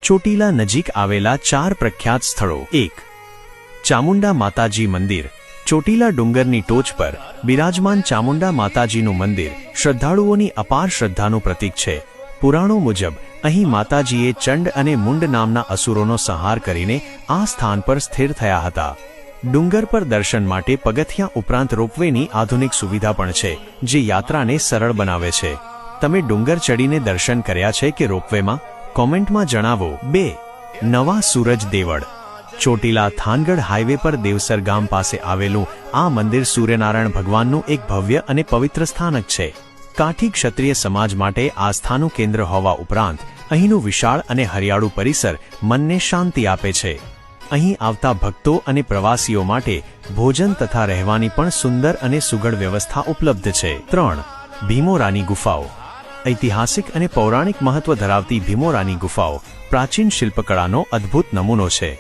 ચોટીલા નજીક આવેલા 4 પ્રખ્યાત સ્થળો। 1. ચામુંડા માતાજી મંદિર। ચોટીલા ડુંગરની ટોચ પર બિરાજમાન ચામુંડા માતાજીનું મંદિર શ્રદ્ધાળુઓની અપાર શ્રદ્ધાનું પ્રતીક છે। પુરાણો મુજબ અહીં માતાજીએ ચંડ અને મુંડ નામના અસુરોનો સંહાર કરીને આ સ્થાન પર સ્થિર થયા હતા। ડુંગર પર દર્શન માટે પગથિયાં ઉપરાંત રોપવેની આધુનિક સુવિધા પણ છે, જે યાત્રાને સરળ બનાવે છે। તમે ડુંગર ચડીને દર્શન કર્યા છે કે રોપવેમાં? કોમેન્ટમાં જણાવો। 2. નવા સૂરજ દેવળ। ચોટીલા થાનગઢ હાઈવે પર દેવસર ગામ પાસે આવેલું આ મંદિર સૂર્યનારાયણ ભગવાનનું એક ભવ્ય અને પવિત્ર સ્થાનક છે। કાઠી ક્ષત્રિય સમાજ માટે આસ્થાનું કેન્દ્ર હોવા ઉપરાંત અહીંનું વિશાળ અને હરિયાળું પરિસર મનને શાંતિ આપે છે। અહીં આવતા ભક્તો અને પ્રવાસીઓ માટે ભોજન તથા રહેવાની પણ સુંદર અને સુઘડ વ્યવસ્થા ઉપલબ્ધ છે। 3. ભીમોરાની ગુફાઓ। ઐતિહાસિક અને પૌરાણિક મહત્વ ધરાવતી ભીમોરાની ગુફાઓ પ્રાચીન શિલ્પકળાનો અદ્ભુત નમૂનો છે।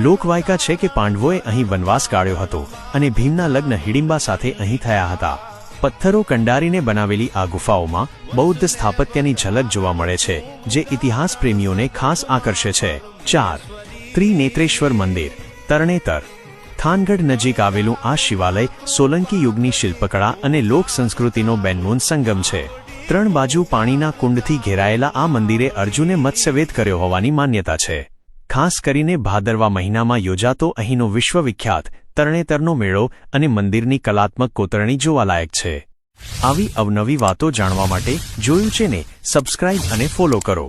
લોકવાયકા છે કે પાંડવોએ અહીં વનવાસ ગાળ્યો હતો અને ભીમના લગ્ન હિડિંબા સાથે અહીં થયા હતા। પથ્થરો કંડારીને બનાવેલી આ ગુફાઓમાં બૌદ્ધ સ્થાપત્યની ઝલક જોવા મળે છે, જે ઇતિહાસ પ્રેમીઓને ખાસ આકર્ષે છે। 4. ત્રિનેત્રેશ્વર મંદિર, તરણેતર। થાનગઢ નજીક આવેલું આ શિવાલય સોલંકી યુગની શિલ્પકળા અને લોક સંસ્કૃતિનો બેનમૂન સંગમ છે। 3 બાજુ પાણીના કુંડથી ઘેરાયેલા આ મંદિરે અર્જુને મત્સ્યવેદ કર્યો હોવાની માન્યતા છે। ખાસ કરીને ભાદરવા મહિનામાં યોજાતો અહીંનો વિશ્વવિખ્યાત તરણેતરનો મેળો અને મંદિરની કલાત્મક કોતરણી જોવાલાયક છે। આવી અવનવી વાતો જાણવા માટે જોયું છે ને સબસ્ક્રાઇબ અને ફોલો કરો।